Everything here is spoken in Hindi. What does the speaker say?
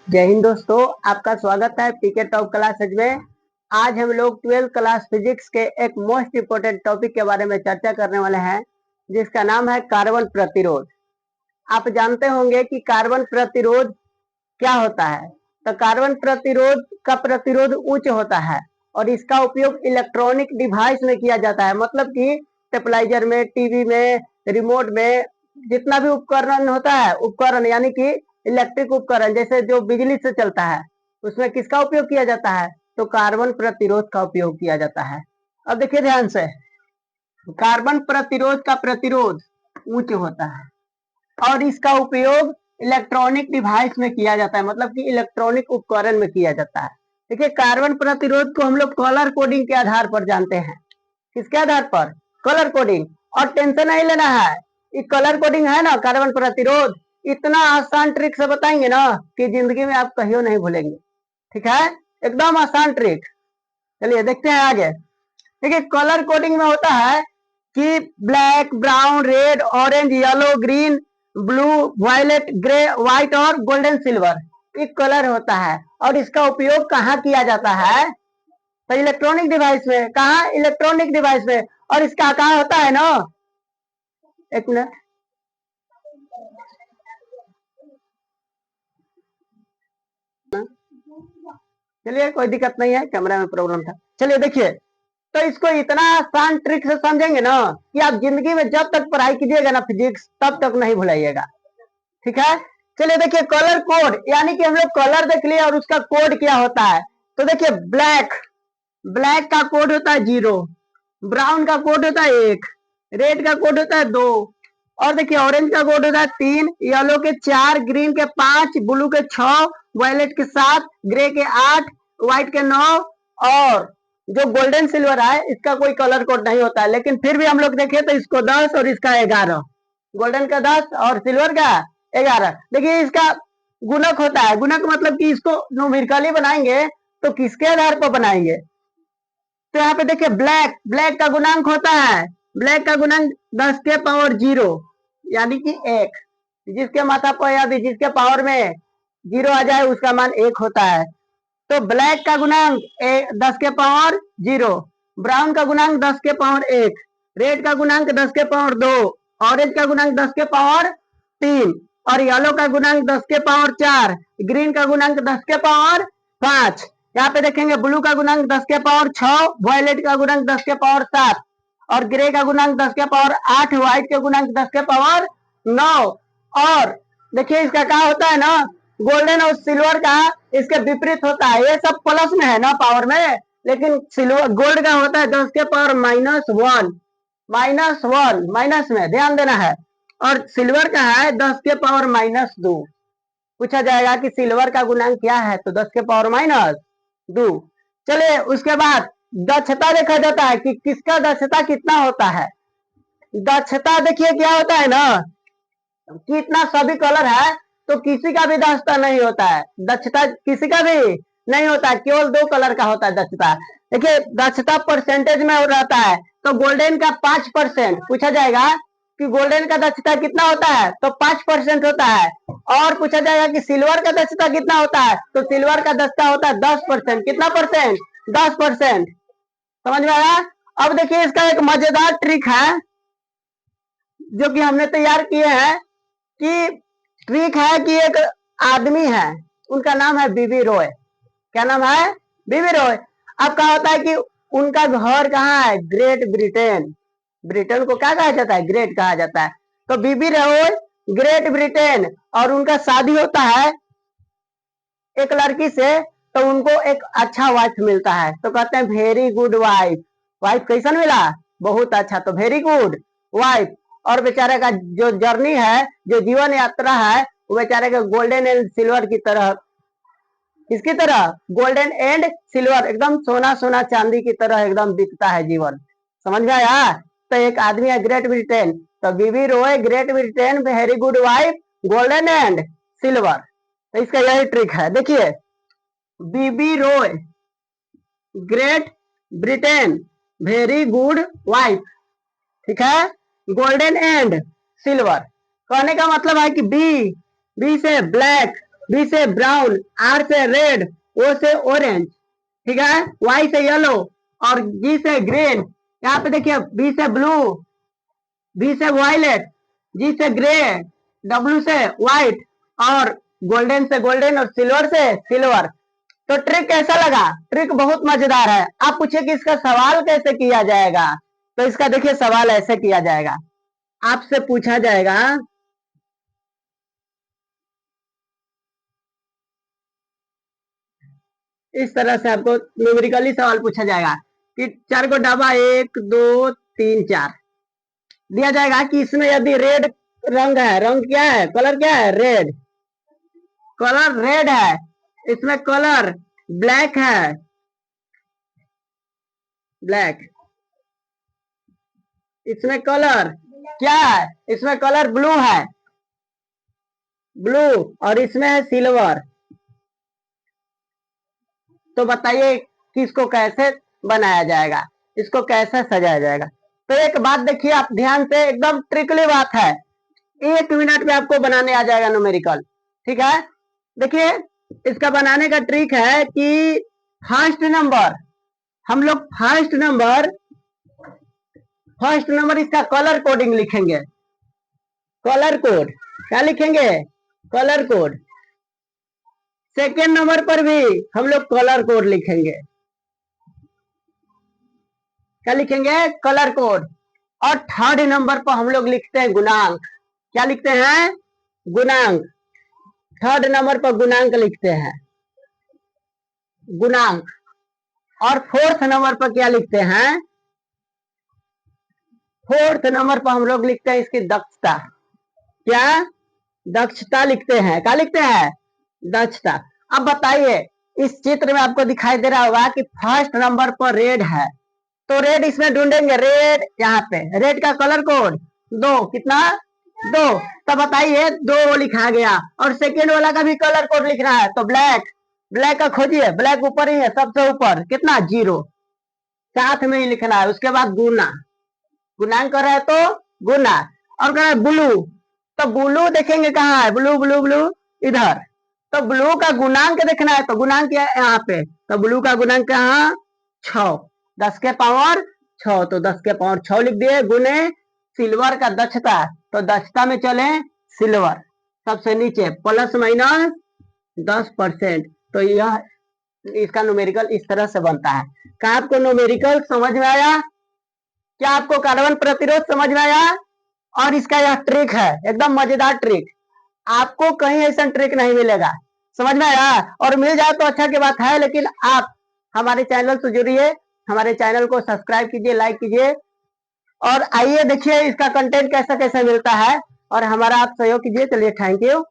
जय हिंद दोस्तों, आपका स्वागत है पीके टॉप क्लासेज में। आज हम लोग 12th क्लास फिजिक्स के एक मोस्ट इम्पोर्टेंट टॉपिक के बारे में चर्चा करने वाले हैं, जिसका नाम है कार्बन प्रतिरोध। आप जानते होंगे कि कार्बन प्रतिरोध क्या होता है। तो कार्बन प्रतिरोध का प्रतिरोध उच्च होता है और इसका उपयोग इलेक्ट्रॉनिक डिवाइस में किया जाता है, मतलब कि स्टेबलाइजर में, टीवी में, रिमोट में, जितना भी उपकरण होता है, उपकरण यानी कि इलेक्ट्रिक उपकरण जैसे जो बिजली से चलता है, उसमें किसका उपयोग किया जाता है? तो कार्बन प्रतिरोध का उपयोग किया जाता है। अब देखिए ध्यान से, कार्बन प्रतिरोध का प्रतिरोध उच्च होता है और इसका उपयोग इलेक्ट्रॉनिक डिवाइस में किया जाता है, मतलब कि इलेक्ट्रॉनिक उपकरण में किया जाता है। देखिए, कार्बन प्रतिरोध को हम लोग कलर कोडिंग के आधार पर जानते हैं। किसके आधार पर? Colour coding. और टेंशन नहीं लेना है, ये कलर कोडिंग है ना, कार्बन प्रतिरोध इतना आसान ट्रिक से बताएंगे ना कि जिंदगी में आप कहियो नहीं भूलेंगे। ठीक है, एकदम आसान ट्रिक। चलिए देखते हैं आगे। देखिए, कलर कोडिंग में होता है कि black, brown, red, orange, yellow, green, blue, violet, grey, white और गोल्डन सिल्वर, ये कलर होता है। और इसका उपयोग कहाँ किया जाता है? तो इलेक्ट्रॉनिक डिवाइस में। कहाँ? इलेक्ट्रॉनिक डिवाइस में। और इसका आकार होता है ना, एक मिनट, चलिए कोई दिक्कत नहीं है, कैमरा में प्रॉब्लम था। चलिए देखिए, तो इसको इतना आसान ट्रिक से समझेंगे ना कि आप जिंदगी में जब तक पढ़ाई कीजिएगा ना फिजिक्स, तब तक नहीं भुलाइएगा। ठीक है, चलिए देखिए, कलर कोड यानी कि हम लोग कलर देख लिए और उसका कोड क्या होता है। तो देखिए, ब्लैक, ब्लैक का कोड होता है 0, ब्राउन का कोड होता है 1, रेड का कोड होता है 2, और देखिए ऑरेंज का कोड होता है 3, येलो के 4, ग्रीन के 5, ब्लू के 6, वायलेट के 7, ग्रे के 8, व्हाइट के 9, और जो गोल्डन सिल्वर है इसका कोई कलर कोड नहीं होता है, लेकिन फिर भी हम लोग देखें तो इसको 10 और इसका 11, गोल्डन का 10 और सिल्वर का 11। देखिए, इसका गुणक होता है। गुणक मतलब कि इसको न्यूमेरिकली बनाएंगे तो किसके आधार पर बनाएंगे? तो यहाँ पे देखिए, ब्लैक, ब्लैक का गुणांक होता है, ब्लैक का गुणांक 10 के पावर 0 यानी कि 1। जिसके माथा पर या जिसके पावर में 0 आ जाए उसका मान 1 होता है। तो ब्लैक का गुणांक 10 के पावर 0, ब्राउन का गुणांक 10 के पावर 1, रेड का गुणांक 10 के पावर 2, ऑरेंज का गुणांक 10 के पावर 3, और येलो का गुणांक 10 के पावर 4, ग्रीन का गुणांक 10 के पावर 5। यहाँ पे देखेंगे ब्लू का गुणांक 10 के पावर 6, वायलेट का गुणांक 10 के पावर 7, और ग्रे का गुणांक 10 के पावर 8, व्हाइट का गुणांक 10 के पावर 9। और देखिए, इसका क्या होता है ना, गोल्डन और सिल्वर का इसके विपरीत होता है। ये सब प्लस में है ना पावर में, लेकिन सिल्वर गोल्ड का होता है 10 के पावर -1, -1 माइनस में, ध्यान देना है। और सिल्वर का है 10 के पावर -2। पूछा जाएगा कि सिल्वर का गुणांक क्या है, तो 10 के पावर -2। चलिए उसके बाद दक्षता देखा जाता है कि किसका दक्षता कितना होता है। दक्षता देखिए क्या होता है ना, कि इतना सभी कलर है तो किसी का भी दक्षता नहीं होता है। दक्षता किसी का भी नहीं होता है, केवल 2 कलर का होता है दक्षता। देखिए, दक्षता परसेंटेज में रहता है, तो गोल्डन का 5%। पूछा जाएगा कि गोल्डन का दक्षता कितना होता है, तो 5% होता है। और पूछा जाएगा कि सिल्वर का दक्षता कितना होता है, तो सिल्वर का दक्षता होता है 10%। कितना परसेंट? 10%। समझ में आया? अब देखिए, इसका एक मजेदार ट्रिक है जो कि हमने तैयार किए हैं। कि ट्रिक है कि एक आदमी है, उनका नाम है बीबी रॉय। क्या नाम है? बीबी रॉय। अब क्या होता है कि उनका घर कहाँ है? Great Britain. ब्रिटेन को क्या कहा जाता है? ग्रेट कहा जाता है। तो बीबी रॉय ग्रेट ब्रिटेन, और उनका शादी होता है एक लड़की से, तो उनको एक अच्छा वाइफ मिलता है, तो कहते हैं वेरी गुड वाइफ। वाइफ कैसा मिला? बहुत अच्छा, तो वेरी गुड वाइफ। और बेचारे का जो जर्नी है, जो जीवन यात्रा है, वो बेचारे का गोल्डन एंड सिल्वर की तरह, किसकी तरह? गोल्डन एंड सिल्वर, एकदम सोना सोना चांदी की तरह एकदम दिखता है जीवन। समझ में आया? तो एक आदमी है ग्रेट ब्रिटेन, तो B B Roy great Britain, very good wife, golden and silver. तो इसका यही ट्रिक है। देखिए, B B Roy great Britain, very good wife, ठीक है, गोल्डन एंड सिल्वर। कहने का मतलब है कि बी, बी से ब्लैक, बी से ब्राउन, आर से रेड, ओ से ऑरेंज, ठीक है, वाई से येलो और जी से ग्रीन। यहाँ पे देखिए बी से ब्लू, बी से वायलेट, जी से ग्रे, डब्ल्यू से व्हाइट और गोल्डन से गोल्डन और सिल्वर से सिल्वर। तो ट्रिक कैसा लगा? ट्रिक बहुत मजेदार है। आप पूछे कि इसका सवाल कैसे किया जाएगा, तो इसका देखिए सवाल ऐसे किया जाएगा। आपसे पूछा जाएगा इस तरह से, आपको न्यूमेरिकली सवाल पूछा जाएगा कि 4 को डब्बा 1 2 3 4 दिया जाएगा कि इसमें यदि रेड रंग है, रंग क्या है, कलर क्या है, रेड, कलर रेड है, इसमें कलर ब्लैक है, ब्लैक, इसमें कलर क्या है, इसमें कलर ब्लू है, ब्लू, और इसमें है सिल्वर। तो बताइए कि इसको कैसे बनाया जाएगा, इसको कैसे सजाया जाएगा। तो एक बात देखिए आप ध्यान से, एकदम ट्रिकली बात है, 1 मिनट में आपको बनाने आ जाएगा न्यूमेरिकल, ठीक है। देखिए इसका बनाने का ट्रिक है कि फर्स्ट नंबर, हम लोग फर्स्ट नंबर इसका कलर कोडिंग लिखेंगे, कलर कोड, क्या लिखेंगे, कलर कोड। सेकेंड नंबर पर भी हम लोग कलर कोड लिखेंगे, क्या लिखेंगे, कलर कोड। और थर्ड नंबर पर हम लोग लिखते हैं गुणांक, क्या लिखते हैं, गुणांक। थर्ड नंबर पर गुणांक लिखते हैं, गुणांक। और फोर्थ नंबर पर क्या लिखते हैं, फोर्थ नंबर पर हम लोग लिखते हैं इसकी दक्षता, क्या, दक्षता लिखते हैं, क्या लिखते हैं, दक्षता। अब बताइए इस चित्र में आपको दिखाई दे रहा होगा कि फर्स्ट नंबर पर रेड है, तो रेड इसमें ढूंढेंगे, रेड यहाँ पे, रेड का कलर कोड 2, कितना, 2। तब बताइए 2 लिखा गया, और सेकेंड वाला का भी कलर कोड लिखना है, तो ब्लैक, ब्लैक का खोजिए, ब्लैक ऊपर ही है, सबसे ऊपर, कितना, 0, साथ में ही लिखना है। उसके बाद गुना, गुणांक कर रहा है तो गुना, और कर रहा है ब्लू, तो ब्लू देखेंगे कहाँ है, ब्लू ब्लू ब्लू इधर, तो ब्लू का गुणांक देखना है, तो गुणांक क्या है यहाँ पे, तो ब्लू का गुणांक कहाँ, 6, 10 के पावर 6, तो 10 के पावर 6 लिख दिए, गुने सिल्वर का दक्षता, तो दक्षता में चले सिल्वर सबसे नीचे, प्लस माइनस 10%। तो यह इसका न्यूमेरिकल इस तरह से बनता है। क्या आपको न्यूमेरिकल समझ में आया? क्या आपको कार्बन प्रतिरोध समझ में आया? और इसका यह ट्रिक है, एकदम मजेदार ट्रिक, आपको कहीं ऐसा ट्रिक नहीं मिलेगा, समझ में आया? और मिल जाए तो अच्छा की बात है, लेकिन आप हमारे चैनल से जुड़िए, हमारे चैनल को सब्सक्राइब कीजिए, लाइक कीजिए, और आइए देखिए इसका कंटेंट कैसा कैसा मिलता है, और हमारा आप सहयोग कीजिए। चलिए, थैंक यू।